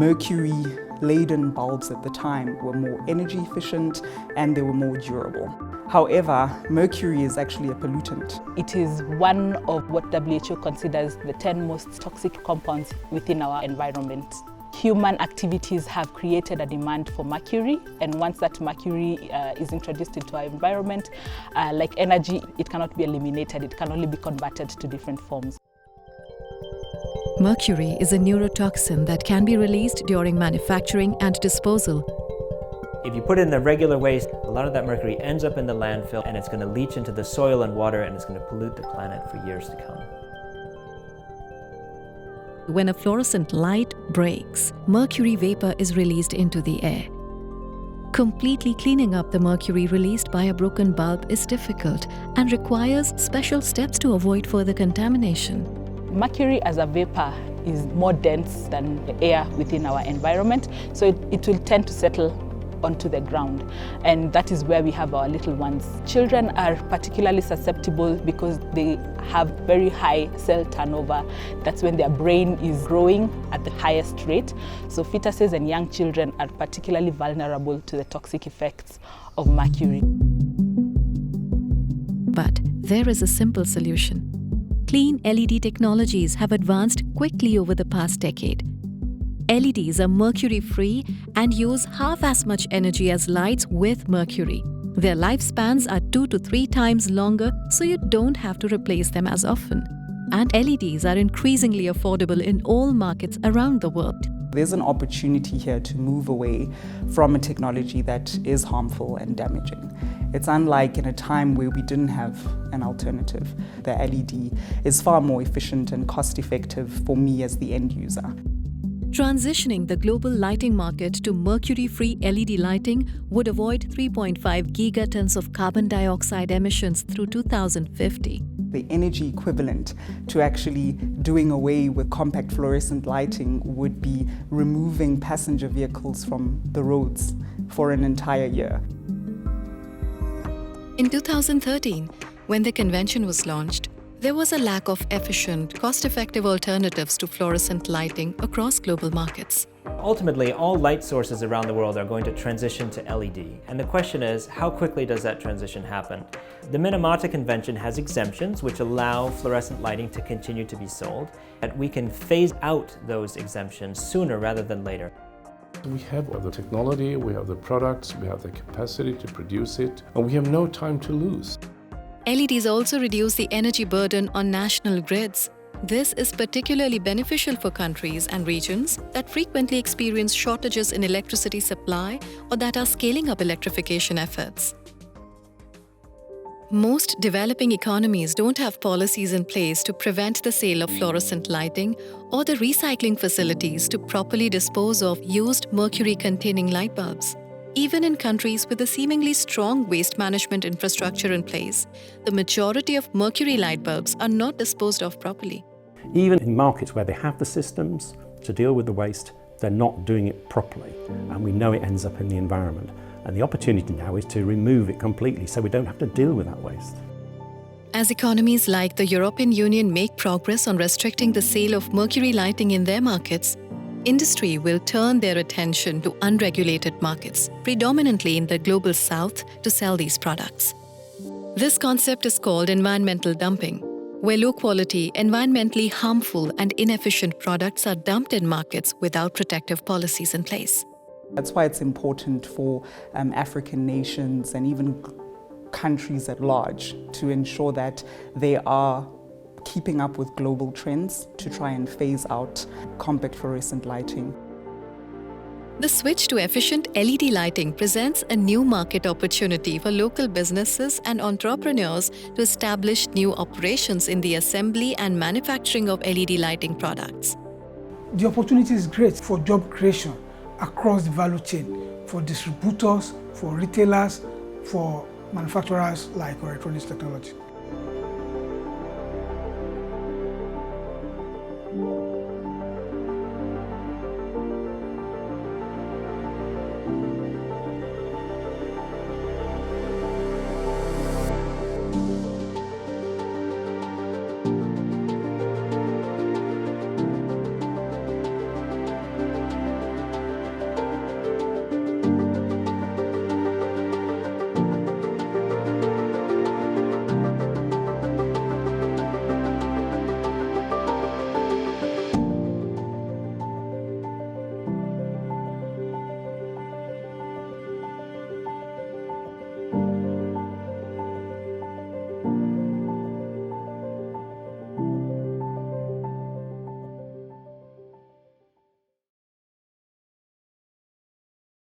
Mercury-laden bulbs at the time were more energy efficient and they were more durable. However, mercury is actually a pollutant. It is one of what WHO considers the 10 most toxic compounds within our environment. Human activities have created a demand for mercury, and once that mercury is introduced into our environment, like energy, it cannot be eliminated, it can only be converted to different forms. Mercury is a neurotoxin that can be released during manufacturing and disposal. If you put it in the regular waste, a lot of that mercury ends up in the landfill and it's going to leach into the soil and water and it's going to pollute the planet for years to come. When a fluorescent light breaks, mercury vapor is released into the air. Completely cleaning up the mercury released by a broken bulb is difficult and requires special steps to avoid further contamination. Mercury as a vapor is more dense than the air within our environment, so it will tend to settle onto the ground, and that is where we have our little ones. Children are particularly susceptible because they have very high cell turnover. That's when their brain is growing at the highest rate. So fetuses and young children are particularly vulnerable to the toxic effects of mercury. But there is a simple solution. Clean LED technologies have advanced quickly over the past decade. LEDs are mercury-free and use half as much energy as lights with mercury. Their lifespans are 2 to 3 times longer, so you don't have to replace them as often. And LEDs are increasingly affordable in all markets around the world. There's an opportunity here to move away from a technology that is harmful and damaging. It's unlike in a time where we didn't have an alternative. The LED is far more efficient and cost-effective for me as the end user. Transitioning the global lighting market to mercury-free LED lighting would avoid 3.5 gigatons of carbon dioxide emissions through 2050. The energy equivalent to actually doing away with compact fluorescent lighting would be removing passenger vehicles from the roads for an entire year. In 2013, when the convention was launched, there was a lack of efficient, cost-effective alternatives to fluorescent lighting across global markets. Ultimately, all light sources around the world are going to transition to LED. And the question is, how quickly does that transition happen? The Minamata Convention has exemptions which allow fluorescent lighting to continue to be sold. And we can phase out those exemptions sooner rather than later. We have the technology, we have the products, we have the capacity to produce it, and we have no time to lose. LEDs also reduce the energy burden on national grids. This is particularly beneficial for countries and regions that frequently experience shortages in electricity supply or that are scaling up electrification efforts. Most developing economies don't have policies in place to prevent the sale of fluorescent lighting or the recycling facilities to properly dispose of used mercury-containing light bulbs. Even in countries with a seemingly strong waste management infrastructure in place, the majority of mercury light bulbs are not disposed of properly. Even in markets where they have the systems to deal with the waste, they're not doing it properly, and we know it ends up in the environment. And the opportunity now is to remove it completely so we don't have to deal with that waste. As economies like the European Union make progress on restricting the sale of mercury lighting in their markets, industry will turn their attention to unregulated markets, predominantly in the global south, to sell these products. This concept is called environmental dumping, where low-quality, environmentally harmful and inefficient products are dumped in markets without protective policies in place. That's why it's important for African nations and even countries at large to ensure that they are keeping up with global trends to try and phase out compact fluorescent lighting. The switch to efficient LED lighting presents a new market opportunity for local businesses and entrepreneurs to establish new operations in the assembly and manufacturing of LED lighting products. The opportunity is great for job creation across the value chain, for distributors, for retailers, for manufacturers like electronics technology.